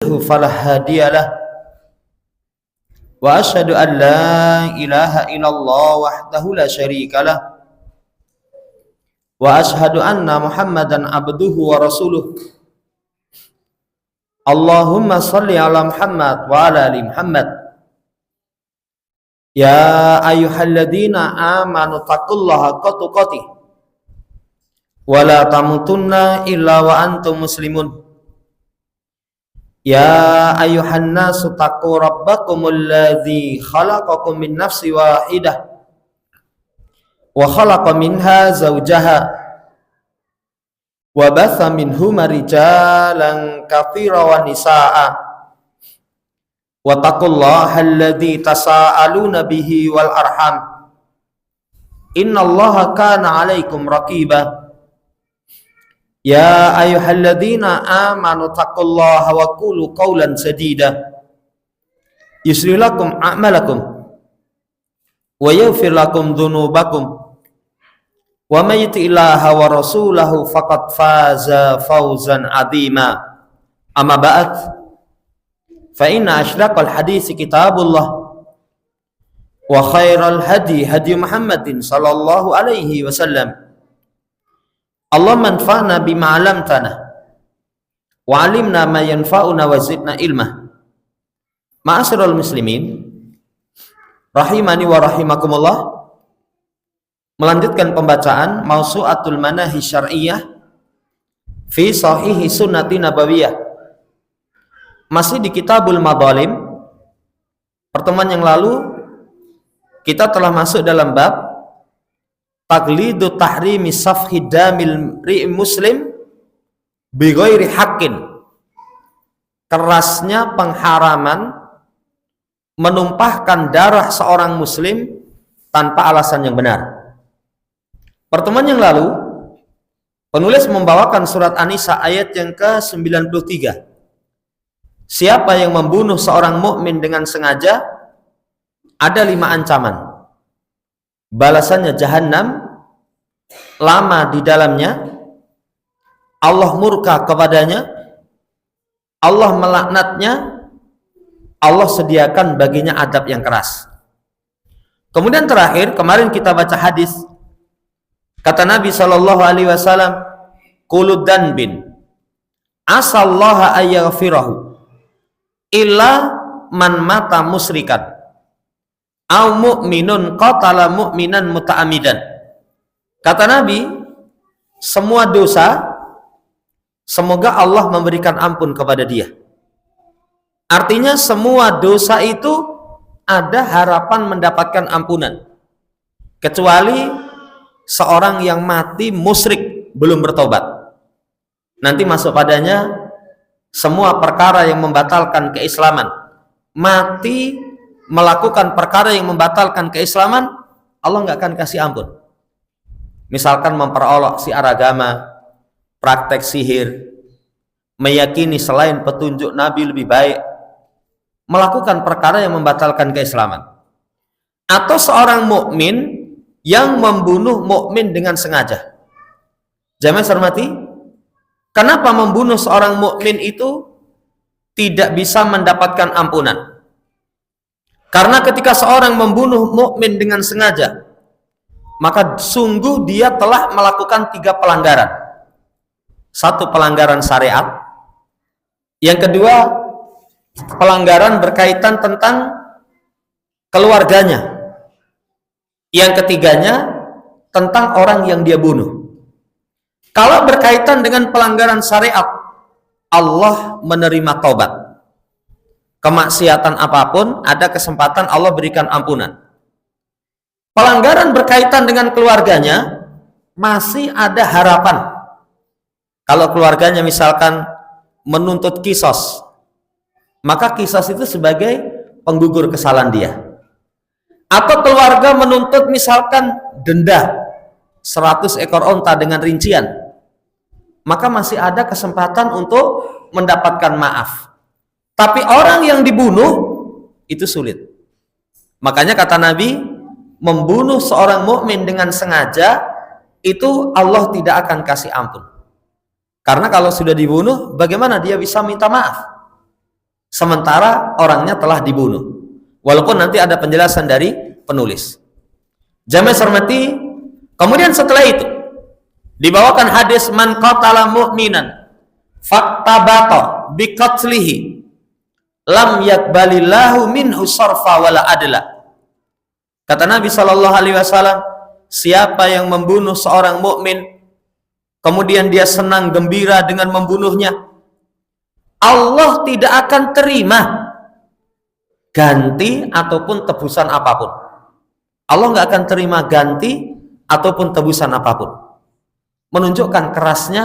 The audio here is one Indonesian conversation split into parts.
يضلله فلا هادي له وأشهد أن لا إله إلا الله وحده لا شريك له وأشهد أن محمدا عبده ورسوله اللهم صل على محمد وعلى آل محمد يا أيها الذين آمنوا اتقوا الله حق تقاته ولا تموتن إلا وأنتم مسلمون يا أيها الناس اتقوا ربكم الذي خلقكم من نفس واحدة وخلق منها زوجها وبث منهما رجالا كثيرا ونساء واتقوا الله الذي تساءلون به والأرحام إن الله كان عليكم رقيبا يا أيها الذين آمنوا اتقوا الله وقولوا قولا سديدا يصلح لكم أعمالكم ويغفر لكم ذنوبكم ومن يطع الله ورسوله فقد فاز فوزا عظيما أما بعد فإن أصدق الحديث كتاب الله وخير الهدي هدي محمد صلى الله عليه وسلم اللهم انفعنا بما علمتنا وعلمنا ما ينفعنا وزدنا علما. Ma'asyiral muslimin rahimani wa rahimakumullah, melanjutkan pembacaan Mausu'atul Manahi Syar'iyyah fi Shahihi Sunnati Nabawiyah, masih di Kitabul Madzalim. Pertemuan yang lalu kita telah masuk dalam bab Taglidu tahrimi safhi damil ri'im muslim bi ghairi haqqin, kerasnya pengharaman menumpahkan darah seorang muslim tanpa alasan yang benar. Pertemuan yang lalu penulis membawakan surat An-Nisa ayat yang ke-93. Siapa yang membunuh seorang mukmin dengan sengaja, ada 5 ancaman. Balasannya Jahannam, lama di dalamnya, Allah murka kepadanya, Allah melaknatnya, Allah sediakan baginya adab yang keras. Kemudian terakhir, kemarin kita baca hadis, kata Nabi SAW, Qulud danbin asallaha ayyaghfirahu illa man mata musrikan au mu'minun qatala mu'minan muta'amidan. Kata Nabi, semua dosa semoga Allah memberikan ampun kepada dia. Artinya semua dosa itu ada harapan mendapatkan ampunan, kecuali seorang yang mati musyrik belum bertobat. Nanti masuk padanya semua perkara yang membatalkan keislaman. Mati melakukan perkara yang membatalkan keislaman, Allah nggak akan kasih ampun. Misalkan memperolok syiar agama, praktek sihir, meyakini selain petunjuk Nabi lebih baik, melakukan perkara yang membatalkan keislaman. Atau seorang mukmin yang membunuh mukmin dengan sengaja. Jamaah hormati, kenapa membunuh seorang mukmin itu tidak bisa mendapatkan ampunan? Karena ketika seorang membunuh mukmin dengan sengaja, maka sungguh dia telah melakukan 3 pelanggaran. 1, pelanggaran syariat. Yang kedua, pelanggaran berkaitan tentang keluarganya. Yang ketiganya, tentang orang yang dia bunuh. Kalau berkaitan dengan pelanggaran syariat, Allah menerima taubat. Kemaksiatan apapun ada kesempatan Allah berikan ampunan. Pelanggaran berkaitan dengan keluarganya masih ada harapan. Kalau keluarganya misalkan menuntut kisos, maka kisos itu sebagai penggugur kesalahan dia. Atau keluarga menuntut misalkan denda 100 ekor onta dengan rincian, maka masih ada kesempatan untuk mendapatkan maaf. Tapi orang yang dibunuh itu sulit. Makanya kata Nabi, membunuh seorang mukmin dengan sengaja itu Allah tidak akan kasih ampun. Karena kalau sudah dibunuh, bagaimana dia bisa minta maaf? sementara orangnya telah dibunuh. Walaupun nanti ada penjelasan dari penulis. Jamaah hormati, kemudian setelah itu dibawakan hadis man qatala mu'minan faktabata biqatlihi lam yakbalillahu minhu sarfa wala adla. Kata Nabi sallallahu alaihi wasallam, siapa yang membunuh seorang mukmin kemudian dia senang gembira dengan membunuhnya, Allah tidak akan terima ganti ataupun tebusan apapun. Allah nggak akan terima ganti ataupun tebusan apapun. Menunjukkan kerasnya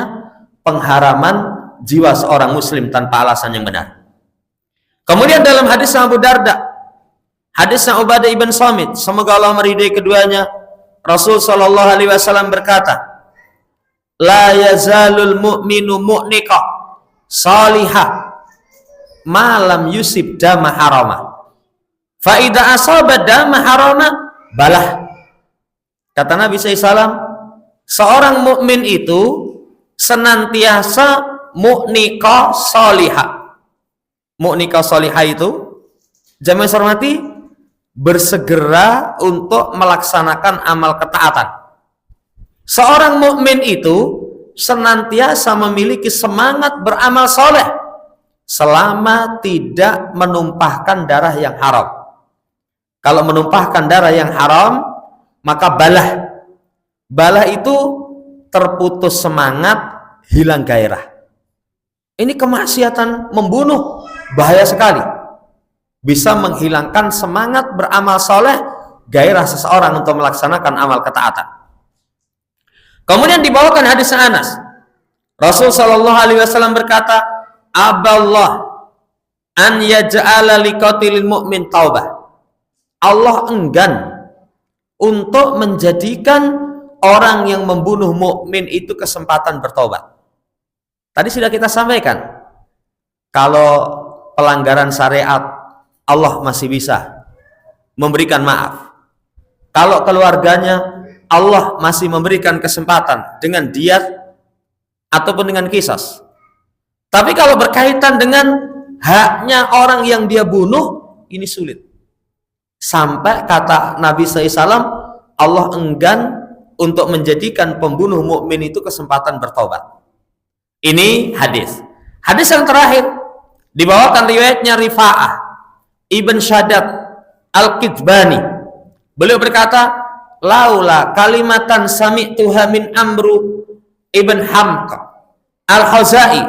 pengharaman jiwa seorang muslim tanpa alasan yang benar. Kemudian dalam hadis Abu Darda, hadisnya Ubadah ibn Samit, semoga Allah meridai keduanya, Rasul sallallahu alaihi wasallam berkata, la yazalul mu'minu mu'nika salihah malam yusib dama harama fa idza asaba dama harama balah. Kata Nabi SAW, seorang mukmin itu senantiasa mu'nika salihah. Mu'nika salihah itu, jamaah hormati, bersegera untuk melaksanakan amal ketaatan. Seorang mukmin itu senantiasa memiliki semangat beramal soleh selama tidak menumpahkan darah yang haram. Kalau menumpahkan darah yang haram, maka balah. Balah itu terputus semangat, hilang gairah. Ini kemaksiatan membunuh, bahaya sekali. Bisa menghilangkan semangat beramal soleh, gairah seseorang untuk melaksanakan amal ketaatan. Kemudian dibawakan hadis Anas. Rasul sallallahu alaihi wasallam berkata, "Aballah an yaj'ala liqatilil mu'min taubah." Allah enggan untuk menjadikan orang yang membunuh mukmin itu kesempatan bertobat. Tadi sudah kita sampaikan, kalau pelanggaran syariat Allah masih bisa memberikan maaf. Kalau keluarganya Allah masih memberikan kesempatan dengan diat ataupun dengan qisas. Tapi kalau berkaitan dengan haknya orang yang dia bunuh, ini sulit. Sampai kata Nabi SAW, Allah enggan untuk menjadikan pembunuh mukmin itu kesempatan bertobat. Ini hadis. Hadis yang terakhir dibawakan riwayatnya Rifa'ah Ibn Shaddad Al-Qidbani. Beliau berkata, laula kalimatan sami'tuha min Amru Ibn Hamq Al-Khuzai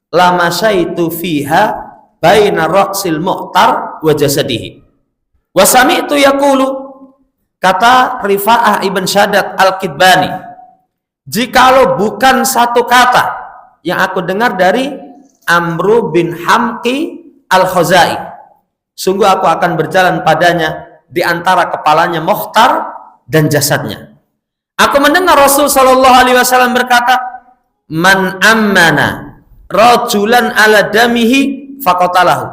lama syaitu fiha baina ra'sil mu'tar wa jasadihi. Wa sami'tu yaqulu, kata Rifa'ah Ibn Shaddad Al-Qidbani, jikalau bukan satu kata yang aku dengar dari Amru bin Hamqi Al-Khuzai, sungguh aku akan berjalan padanya di antara kepalanya mukhtar dan jasadnya. Aku mendengar Rasul sallallahu alaihi wasallam berkata, man ammana rajulan ala damihi faqatalahu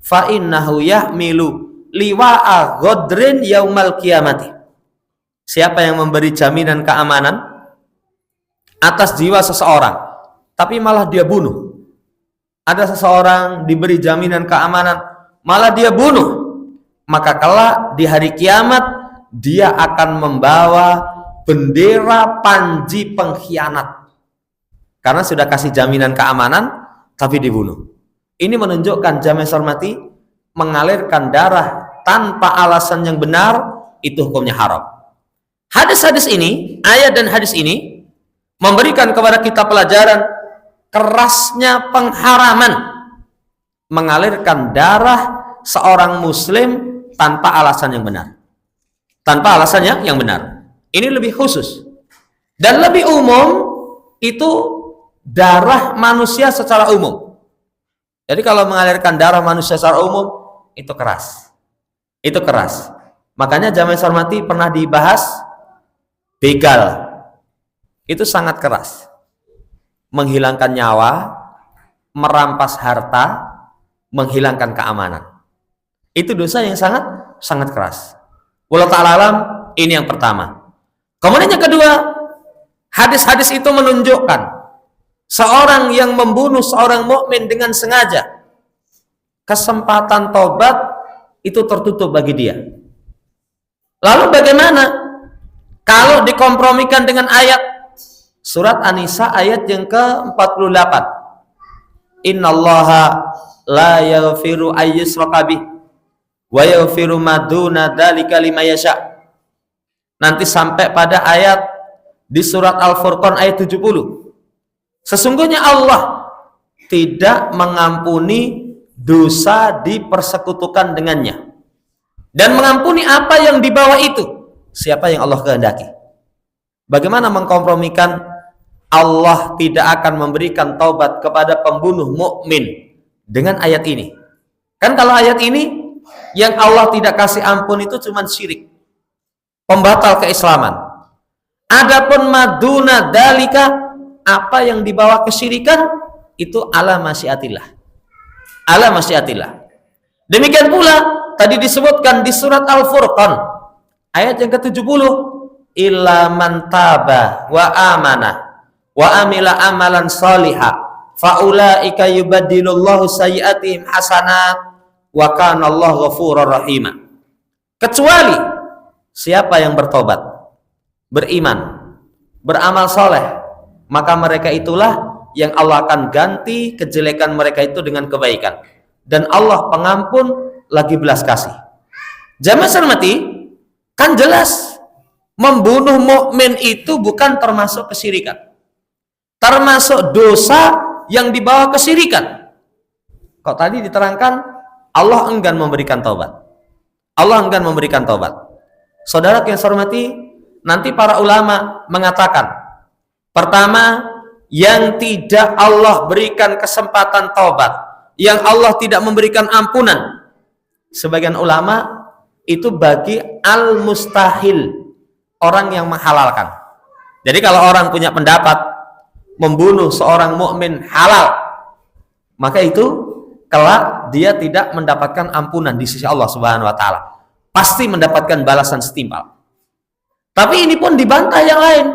fa innahu yahmilu liwa'a ghadrin yaumal qiyamati. Siapa yang memberi jaminan keamanan atas jiwa seseorang tapi malah dia bunuh. Ada seseorang diberi jaminan keamanan malah dia bunuh, maka kelak di hari kiamat dia akan membawa bendera panji pengkhianat karena sudah kasih jaminan keamanan tapi dibunuh. Ini menunjukkan, jamaah hormati, mengalirkan darah tanpa alasan yang benar itu hukumnya haram. Hadis-hadis ini, ayat dan hadis ini memberikan kepada kita pelajaran kerasnya pengharaman mengalirkan darah seorang muslim tanpa alasan yang benar. Tanpa alasan yang benar. Ini lebih khusus. Dan lebih umum itu darah manusia secara umum. Jadi kalau mengalirkan darah manusia secara umum itu keras. Itu keras. Makanya jamaah hormati pernah dibahas begal. Itu sangat keras. Menghilangkan nyawa, merampas harta, menghilangkan keamanan. Itu dosa yang sangat keras. Wallahu ta'ala alam, ini yang pertama. Kemudian yang kedua, hadis-hadis itu menunjukkan seorang yang membunuh seorang mukmin dengan sengaja kesempatan tobat itu tertutup bagi dia. Lalu bagaimana kalau dikompromikan dengan ayat surat An-Nisa ayat yang ke-48? Innallaha la yaghfiru ayyushraka bih wa yaghfiru ma duna dzalika liman yasha. Nanti sampai pada ayat di surat Al-Furqan ayat 70. Sesungguhnya Allah tidak mengampuni dosa dipersekutukan dengannya, dan mengampuni apa yang di bawah itu siapa yang Allah kehendaki. Bagaimana mengkompromikan Allah tidak akan memberikan taubat kepada pembunuh mukmin dengan ayat ini? Kan kalau ayat ini yang Allah tidak kasih ampun itu cuma syirik, pembatal keislaman. Adapun maduna dalika, apa yang dibawa kesyirikan, itu ala masyiatillah. Ala masyiatillah. Demikian pula tadi disebutkan di surat Al-Furqan ayat yang ke-70, illa man taba wa amana wa amila amalan salihah faulaika yubaddilullahu sayyi'atihim hasanat wa kana Allahu ghafurur rahim. Kecuali siapa yang bertobat, beriman, beramal soleh, maka mereka itulah yang Allah akan ganti kejelekan mereka itu dengan kebaikan, dan Allah pengampun lagi belas kasih. Jamaah hormati, kan jelas membunuh mukmin itu bukan termasuk kesyirikan, termasuk dosa yang dibawa kesyirikan. Kok tadi diterangkan Allah enggan memberikan taubat, Allah enggan memberikan taubat. Saudara yang saya hormati, nanti para ulama mengatakan, pertama, yang tidak Allah berikan kesempatan taubat, yang Allah tidak memberikan ampunan, sebagian ulama itu bagi al-mustahil, orang yang menghalalkan. Jadi kalau orang punya pendapat membunuh seorang mukmin halal, maka itu kelak dia tidak mendapatkan ampunan di sisi Allah Subhanahu wa taala, pasti mendapatkan balasan setimpal. Tapi ini pun dibantah yang lain.